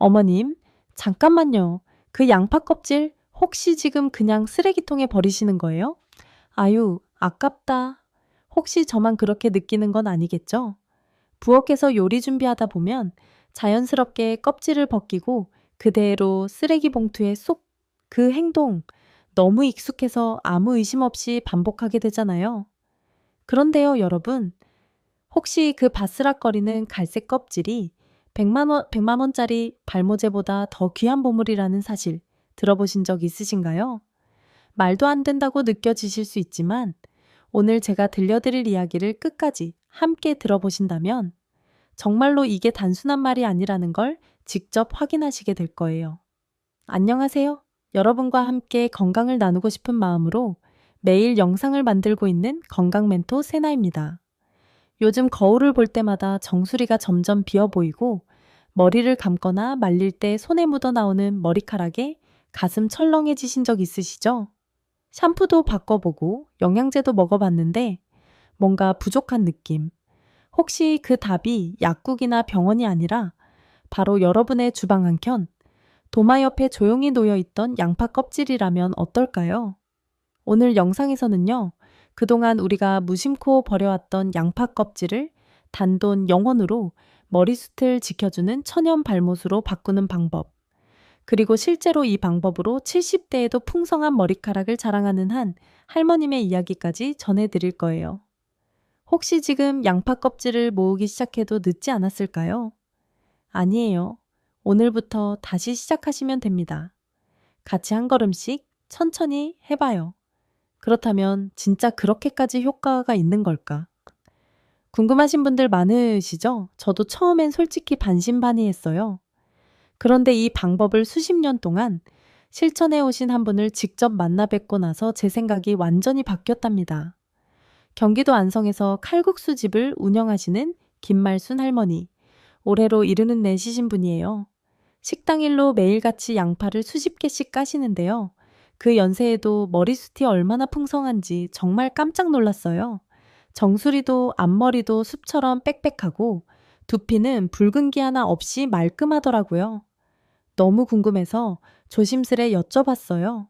어머님, 잠깐만요. 그 양파 껍질 혹시 지금 그냥 쓰레기통에 버리시는 거예요? 아유, 아깝다. 혹시 저만 그렇게 느끼는 건 아니겠죠? 부엌에서 요리 준비하다 보면 자연스럽게 껍질을 벗기고 그대로 쓰레기 봉투에 쏙 그 행동 너무 익숙해서 아무 의심 없이 반복하게 되잖아요. 그런데요, 여러분. 혹시 그 바스락거리는 갈색 껍질이 100만 원짜리 발모제보다 더 귀한 보물이라는 사실 들어보신 적 있으신가요? 말도 안 된다고 느껴지실 수 있지만 오늘 제가 들려드릴 이야기를 끝까지 함께 들어보신다면 정말로 이게 단순한 말이 아니라는 걸 직접 확인하시게 될 거예요. 안녕하세요. 여러분과 함께 건강을 나누고 싶은 마음으로 매일 영상을 만들고 있는 건강 멘토 세나입니다. 요즘 거울을 볼 때마다 정수리가 점점 비어 보이고 머리를 감거나 말릴 때 손에 묻어 나오는 머리카락에 가슴 철렁해지신 적 있으시죠? 샴푸도 바꿔보고 영양제도 먹어봤는데 뭔가 부족한 느낌. 혹시 그 답이 약국이나 병원이 아니라 바로 여러분의 주방 한켠, 도마 옆에 조용히 놓여있던 양파 껍질이라면 어떨까요? 오늘 영상에서는요, 그동안 우리가 무심코 버려왔던 양파 껍질을 단돈 0원으로 머리숱을 지켜주는 천연 발못으로 바꾸는 방법, 그리고 실제로 이 방법으로 70대에도 풍성한 머리카락을 자랑하는 한 할머님의 이야기까지 전해드릴 거예요. 혹시 지금 양파 껍질을 모으기 시작해도 늦지 않았을까요? 아니에요. 오늘부터 다시 시작하시면 됩니다. 같이 한 걸음씩 천천히 해봐요. 그렇다면 진짜 그렇게까지 효과가 있는 걸까? 궁금하신 분들 많으시죠? 저도 처음엔 솔직히 반신반의했어요. 그런데 이 방법을 수십 년 동안 실천해 오신 한 분을 직접 만나 뵙고 나서 제 생각이 완전히 바뀌었답니다. 경기도 안성에서 칼국수 집을 운영하시는 김말순 할머니, 올해로 74이신 분이에요. 식당 일로 매일같이 양파를 수십 개씩 까시는데요. 그 연세에도 머리숱이 얼마나 풍성한지 정말 깜짝 놀랐어요. 정수리도 앞머리도 숲처럼 빽빽하고 두피는 붉은기 하나 없이 말끔하더라고요. 너무 궁금해서 조심스레 여쭤봤어요.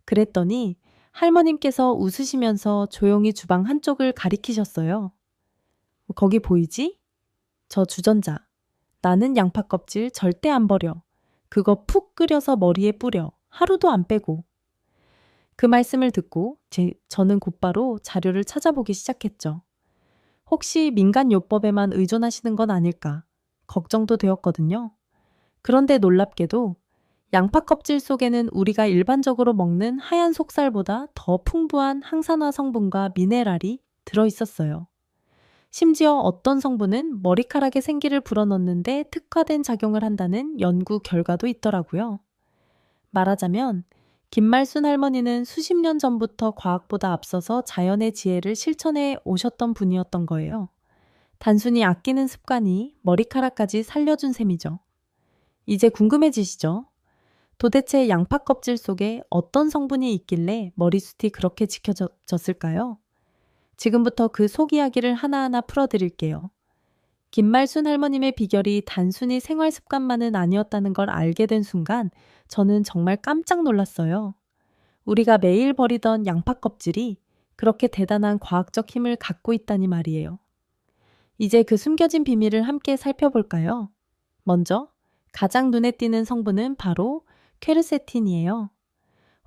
그랬더니 할머님께서 웃으시면서 조용히 주방 한쪽을 가리키셨어요. 거기 보이지? 저 주전자. 나는 양파 껍질 절대 안 버려. 그거 푹 끓여서 머리에 뿌려. 하루도 안 빼고. 그 말씀을 듣고 저는 곧바로 자료를 찾아보기 시작했죠. 혹시 민간요법에만 의존하시는 건 아닐까 걱정도 되었거든요. 그런데 놀랍게도 양파 껍질 속에는 우리가 일반적으로 먹는 하얀 속살보다 더 풍부한 항산화 성분과 미네랄이 들어있었어요. 심지어 어떤 성분은 머리카락에 생기를 불어넣는데 특화된 작용을 한다는 연구 결과도 있더라고요. 말하자면 김말순 할머니는 수십 년 전부터 과학보다 앞서서 자연의 지혜를 실천해 오셨던 분이었던 거예요. 단순히 아끼는 습관이 머리카락까지 살려준 셈이죠. 이제 궁금해지시죠? 도대체 양파 껍질 속에 어떤 성분이 있길래 머리숱이 그렇게 지켜졌을까요? 지금부터 그 속 이야기를 하나하나 풀어드릴게요. 김말순 할머님의 비결이 단순히 생활 습관만은 아니었다는 걸 알게 된 순간 저는 정말 깜짝 놀랐어요. 우리가 매일 버리던 양파 껍질이 그렇게 대단한 과학적 힘을 갖고 있다니 말이에요. 이제 그 숨겨진 비밀을 함께 살펴볼까요? 먼저 가장 눈에 띄는 성분은 바로 퀘르세틴이에요.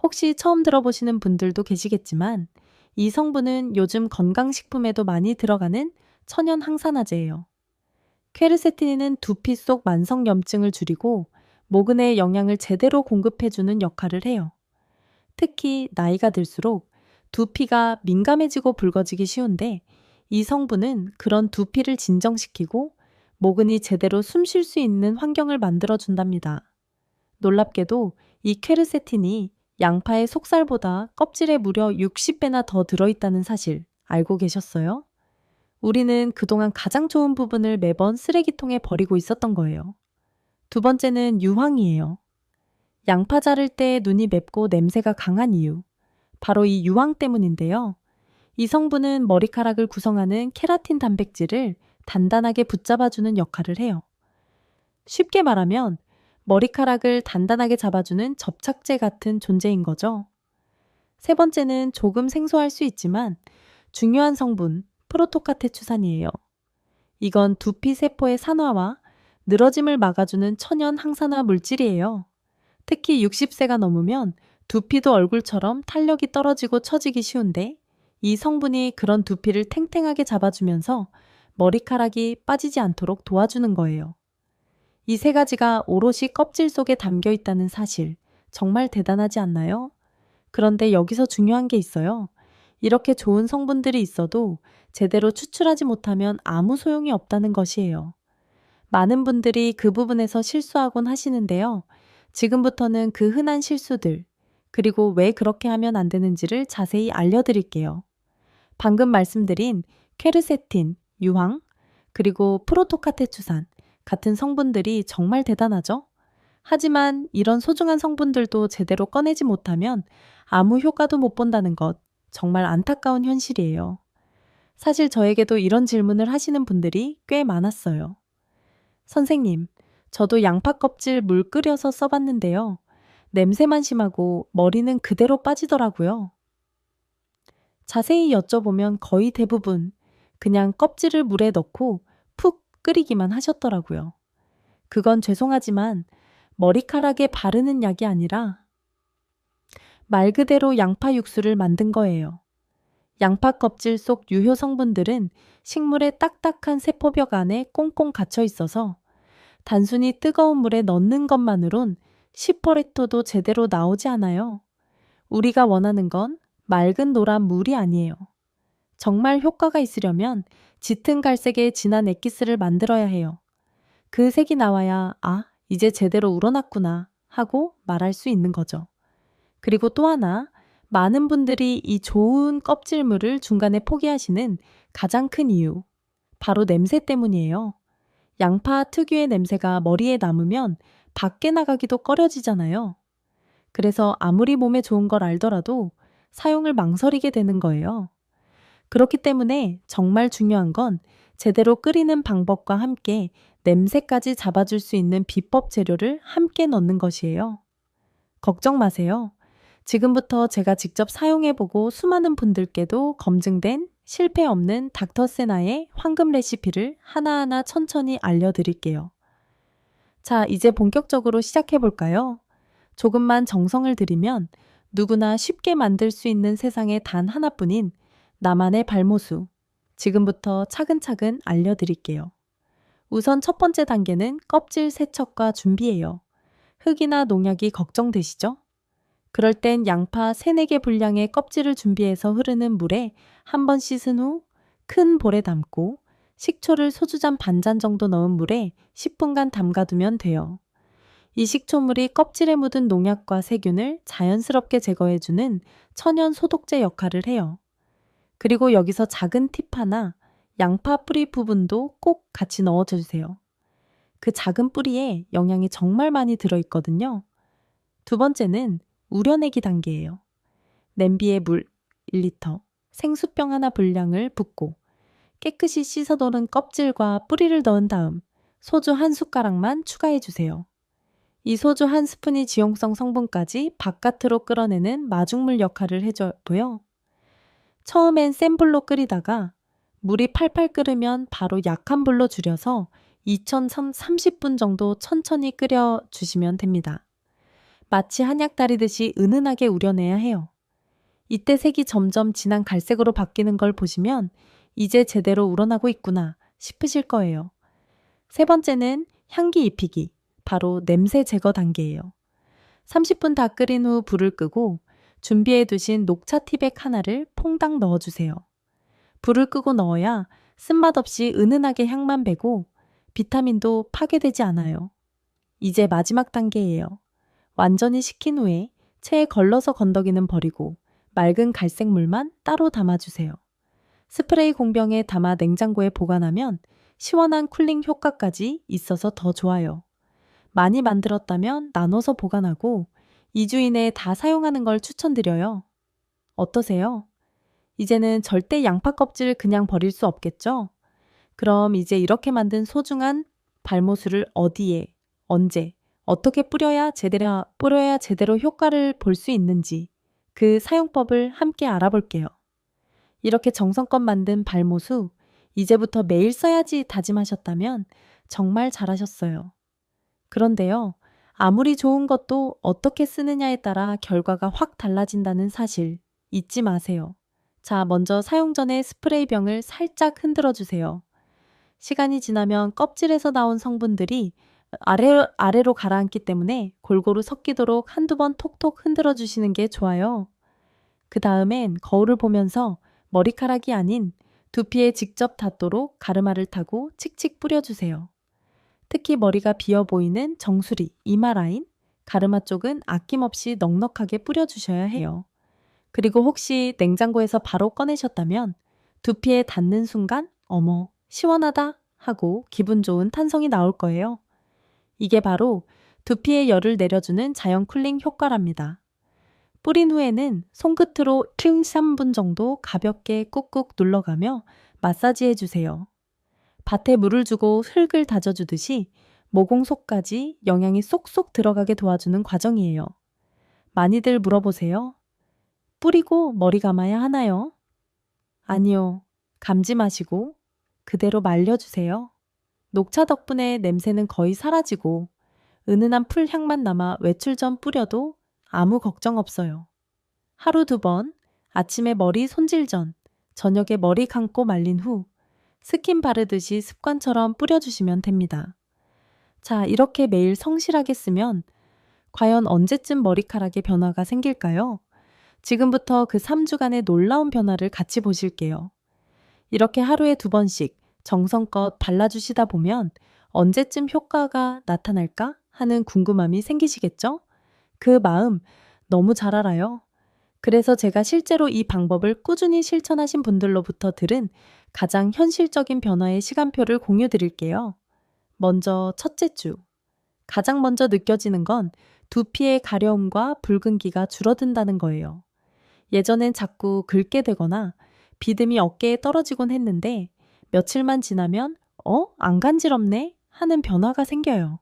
혹시 처음 들어보시는 분들도 계시겠지만 이 성분은 요즘 건강식품에도 많이 들어가는 천연 항산화제예요. 퀘르세틴은 두피 속 만성염증을 줄이고 모근의 영양을 제대로 공급해주는 역할을 해요. 특히 나이가 들수록 두피가 민감해지고 붉어지기 쉬운데 이 성분은 그런 두피를 진정시키고 모근이 제대로 숨 쉴 수 있는 환경을 만들어준답니다. 놀랍게도 이 퀘르세틴이 양파의 속살보다 껍질에 무려 60배나 더 들어있다는 사실 알고 계셨어요? 우리는 그동안 가장 좋은 부분을 매번 쓰레기통에 버리고 있었던 거예요. 두 번째는 유황이에요. 양파 자를 때 눈이 맵고 냄새가 강한 이유. 바로 이 유황 때문인데요. 이 성분은 머리카락을 구성하는 케라틴 단백질을 단단하게 붙잡아주는 역할을 해요. 쉽게 말하면 머리카락을 단단하게 잡아주는 접착제 같은 존재인 거죠. 세 번째는 조금 생소할 수 있지만 중요한 성분, 프로토카테추산이에요. 이건 두피 세포의 산화와 늘어짐을 막아주는 천연 항산화 물질이에요. 특히 60세가 넘으면 두피도 얼굴처럼 탄력이 떨어지고 처지기 쉬운데 이 성분이 그런 두피를 탱탱하게 잡아주면서 머리카락이 빠지지 않도록 도와주는 거예요. 이 세 가지가 오롯이 껍질 속에 담겨 있다는 사실, 정말 대단하지 않나요? 그런데 여기서 중요한 게 있어요. 이렇게 좋은 성분들이 있어도 제대로 추출하지 못하면 아무 소용이 없다는 것이에요. 많은 분들이 그 부분에서 실수하곤 하시는데요. 지금부터는 그 흔한 실수들, 그리고 왜 그렇게 하면 안 되는지를 자세히 알려드릴게요. 방금 말씀드린 퀘르세틴, 유황, 그리고 프로토카테추산 같은 성분들이 정말 대단하죠? 하지만 이런 소중한 성분들도 제대로 꺼내지 못하면 아무 효과도 못 본다는 것, 정말 안타까운 현실이에요. 사실 저에게도 이런 질문을 하시는 분들이 꽤 많았어요. 선생님, 저도 양파 껍질 물 끓여서 써봤는데요. 냄새만 심하고 머리는 그대로 빠지더라고요. 자세히 여쭤보면 거의 대부분 그냥 껍질을 물에 넣고 푹 끓이기만 하셨더라고요. 그건 죄송하지만 머리카락에 바르는 약이 아니라 말 그대로 양파 육수를 만든 거예요. 양파 껍질 속 유효 성분들은 식물의 딱딱한 세포벽 안에 꽁꽁 갇혀 있어서 단순히 뜨거운 물에 넣는 것만으론 10%도 제대로 나오지 않아요. 우리가 원하는 건 맑은 노란 물이 아니에요. 정말 효과가 있으려면 짙은 갈색의 진한 엑기스를 만들어야 해요. 그 색이 나와야 이제 제대로 우러났구나 하고 말할 수 있는 거죠. 그리고 또 하나, 많은 분들이 이 좋은 껍질물을 중간에 포기하시는 가장 큰 이유, 바로 냄새 때문이에요. 양파 특유의 냄새가 머리에 남으면 밖에 나가기도 꺼려지잖아요. 그래서 아무리 몸에 좋은 걸 알더라도 사용을 망설이게 되는 거예요. 그렇기 때문에 정말 중요한 건 제대로 끓이는 방법과 함께 냄새까지 잡아줄 수 있는 비법 재료를 함께 넣는 것이에요. 걱정 마세요. 지금부터 제가 직접 사용해보고 수많은 분들께도 검증된 실패 없는 닥터세나의 황금 레시피를 하나하나 천천히 알려드릴게요. 자, 이제 본격적으로 시작해볼까요? 조금만 정성을 들이면 누구나 쉽게 만들 수 있는 세상에 단 하나뿐인 나만의 발모수. 지금부터 차근차근 알려드릴게요. 우선 첫 번째 단계는 껍질 세척과 준비예요. 흙이나 농약이 걱정되시죠? 그럴 땐 양파 3, 4개 분량의 껍질을 준비해서 흐르는 물에 한 번 씻은 후 큰 볼에 담고 식초를 소주잔 반잔 정도 넣은 물에 10분간 담가두면 돼요. 이 식초물이 껍질에 묻은 농약과 세균을 자연스럽게 제거해주는 천연 소독제 역할을 해요. 그리고 여기서 작은 팁 하나, 양파 뿌리 부분도 꼭 같이 넣어주세요. 그 작은 뿌리에 영양이 정말 많이 들어있거든요. 두 번째는 우려내기 단계예요. 냄비에 물 1리터, 생수병 하나 분량을 붓고 깨끗이 씻어 놓은 껍질과 뿌리를 넣은 다음 소주 한 숟가락만 추가해 주세요. 이 소주 한 스푼이 지용성 성분까지 바깥으로 끌어내는 마중물 역할을 해줘고요. 처음엔 센 불로 끓이다가 물이 팔팔 끓으면 바로 약한 불로 줄여서 2030분 정도 천천히 끓여주시면 됩니다. 마치 한약 다리듯이 은은하게 우려내야 해요. 이때 색이 점점 진한 갈색으로 바뀌는 걸 보시면 이제 제대로 우러나고 있구나 싶으실 거예요. 세 번째는 향기 입히기, 바로 냄새 제거 단계예요. 30분 다 끓인 후 불을 끄고 준비해 두신 녹차 티백 하나를 퐁당 넣어주세요. 불을 끄고 넣어야 쓴맛 없이 은은하게 향만 배고 비타민도 파괴되지 않아요. 이제 마지막 단계예요. 완전히 식힌 후에 체에 걸러서 건더기는 버리고 맑은 갈색 물만 따로 담아주세요. 스프레이 공병에 담아 냉장고에 보관하면 시원한 쿨링 효과까지 있어서 더 좋아요. 많이 만들었다면 나눠서 보관하고 2주 이내에 다 사용하는 걸 추천드려요. 어떠세요? 이제는 절대 양파 껍질 그냥 버릴 수 없겠죠? 그럼 이제 이렇게 만든 소중한 발모수를 어디에, 언제, 어떻게 뿌려야 제대로 효과를 볼 수 있는지 그 사용법을 함께 알아볼게요. 이렇게 정성껏 만든 발모수 이제부터 매일 써야지 다짐하셨다면 정말 잘하셨어요. 그런데요, 아무리 좋은 것도 어떻게 쓰느냐에 따라 결과가 확 달라진다는 사실 잊지 마세요. 자, 먼저 사용 전에 스프레이병을 살짝 흔들어 주세요. 시간이 지나면 껍질에서 나온 성분들이 아래로 가라앉기 때문에 골고루 섞이도록 한두 번 톡톡 흔들어 주시는 게 좋아요. 그 다음엔 거울을 보면서 머리카락이 아닌 두피에 직접 닿도록 가르마를 타고 칙칙 뿌려주세요. 특히 머리가 비어 보이는 정수리, 이마 라인, 가르마 쪽은 아낌없이 넉넉하게 뿌려주셔야 해요. 그리고 혹시 냉장고에서 바로 꺼내셨다면 두피에 닿는 순간 어머, 시원하다 하고 기분 좋은 탄성이 나올 거예요. 이게 바로 두피에 열을 내려주는 자연 쿨링 효과랍니다. 뿌린 후에는 손끝으로 2-3분 정도 가볍게 꾹꾹 눌러가며 마사지 해주세요. 밭에 물을 주고 흙을 다져주듯이 모공 속까지 영양이 쏙쏙 들어가게 도와주는 과정이에요. 많이들 물어보세요. 뿌리고 머리 감아야 하나요? 아니요. 감지 마시고 그대로 말려주세요. 녹차 덕분에 냄새는 거의 사라지고 은은한 풀 향만 남아 외출 전 뿌려도 아무 걱정 없어요. 하루 2번, 아침에 머리 손질 전, 저녁에 머리 감고 말린 후 스킨 바르듯이 습관처럼 뿌려주시면 됩니다. 자, 이렇게 매일 성실하게 쓰면 과연 언제쯤 머리카락에 변화가 생길까요? 지금부터 그 3주간의 놀라운 변화를 같이 보실게요. 이렇게 하루에 2번씩 정성껏 발라주시다 보면 언제쯤 효과가 나타날까 하는 궁금함이 생기시겠죠? 그 마음 너무 잘 알아요. 그래서 제가 실제로 이 방법을 꾸준히 실천하신 분들로부터 들은 가장 현실적인 변화의 시간표를 공유 드릴게요. 먼저 첫째 주. 가장 먼저 느껴지는 건 두피의 가려움과 붉은기가 줄어든다는 거예요. 예전엔 자꾸 긁게 되거나 비듬이 어깨에 떨어지곤 했는데 며칠만 지나면 안 간지럽네? 하는 변화가 생겨요.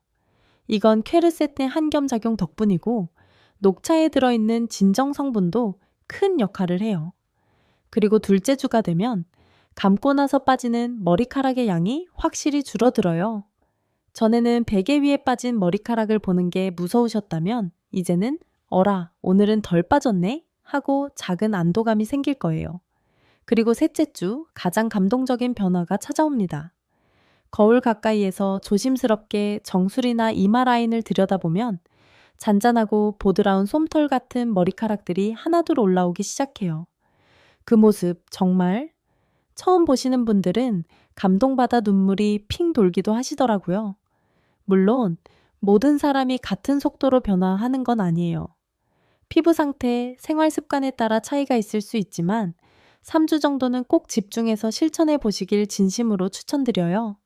이건 퀘르세틴 한겸작용 덕분이고 녹차에 들어있는 진정 성분도 큰 역할을 해요. 그리고 둘째 주가 되면 감고 나서 빠지는 머리카락의 양이 확실히 줄어들어요. 전에는 베개 위에 빠진 머리카락을 보는 게 무서우셨다면 이제는 어라, 오늘은 덜 빠졌네? 하고 작은 안도감이 생길 거예요. 그리고 셋째 주 가장 감동적인 변화가 찾아옵니다. 거울 가까이에서 조심스럽게 정수리나 이마 라인을 들여다보면 잔잔하고 보드라운 솜털 같은 머리카락들이 하나둘 올라오기 시작해요. 그 모습 정말 처음 보시는 분들은 감동받아 눈물이 핑 돌기도 하시더라고요. 물론 모든 사람이 같은 속도로 변화하는 건 아니에요. 피부 상태, 생활 습관에 따라 차이가 있을 수 있지만 3주 정도는 꼭 집중해서 실천해 보시길 진심으로 추천드려요.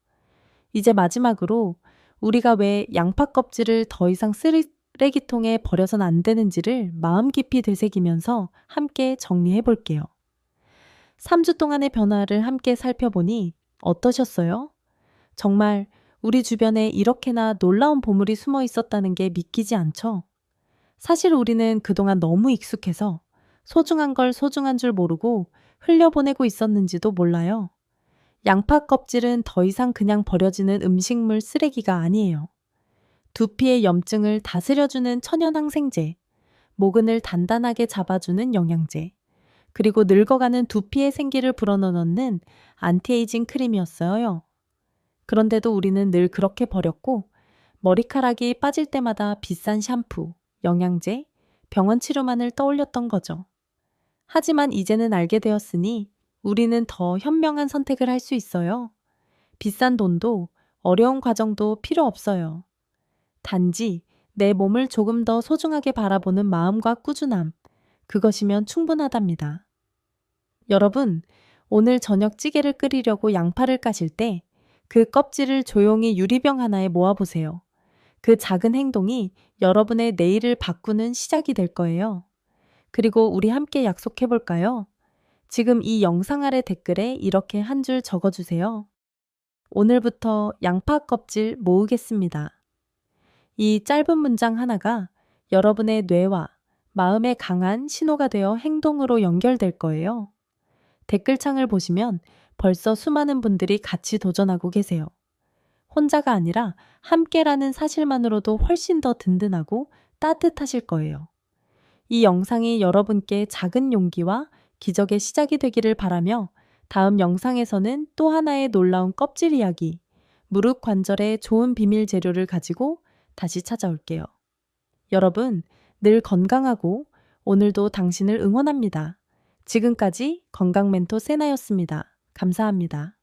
이제 마지막으로 우리가 왜 양파 껍질을 더 이상 쓰레기통에 버려선 안 되는지를 마음 깊이 되새기면서 함께 정리해 볼게요. 3주 동안의 변화를 함께 살펴보니 어떠셨어요? 정말 우리 주변에 이렇게나 놀라운 보물이 숨어 있었다는 게 믿기지 않죠? 사실 우리는 그동안 너무 익숙해서 소중한 걸 소중한 줄 모르고 흘려보내고 있었는지도 몰라요. 양파 껍질은 더 이상 그냥 버려지는 음식물 쓰레기가 아니에요. 두피의 염증을 다스려주는 천연 항생제, 모근을 단단하게 잡아주는 영양제, 그리고 늙어가는 두피의 생기를 불어넣는 안티에이징 크림이었어요. 그런데도 우리는 늘 그렇게 버렸고 머리카락이 빠질 때마다 비싼 샴푸, 영양제, 병원 치료만을 떠올렸던 거죠. 하지만 이제는 알게 되었으니 우리는 더 현명한 선택을 할 수 있어요. 비싼 돈도 어려운 과정도 필요 없어요. 단지 내 몸을 조금 더 소중하게 바라보는 마음과 꾸준함, 그것이면 충분하답니다. 여러분, 오늘 저녁 찌개를 끓이려고 양파를 까실 때 그 껍질을 조용히 유리병 하나에 모아보세요. 그 작은 행동이 여러분의 내일을 바꾸는 시작이 될 거예요. 그리고 우리 함께 약속해 볼까요? 지금 이 영상 아래 댓글에 이렇게 한 줄 적어주세요. 오늘부터 양파 껍질 모으겠습니다. 이 짧은 문장 하나가 여러분의 뇌와 마음에 강한 신호가 되어 행동으로 연결될 거예요. 댓글창을 보시면 벌써 수많은 분들이 같이 도전하고 계세요. 혼자가 아니라 함께라는 사실만으로도 훨씬 더 든든하고 따뜻하실 거예요. 이 영상이 여러분께 작은 용기와 기적의 시작이 되기를 바라며 다음 영상에서는 또 하나의 놀라운 껍질 이야기, 무릎 관절의 좋은 비밀 재료를 가지고 다시 찾아올게요. 여러분, 늘 건강하고 오늘도 당신을 응원합니다. 지금까지 건강 멘토 세나였습니다. 감사합니다.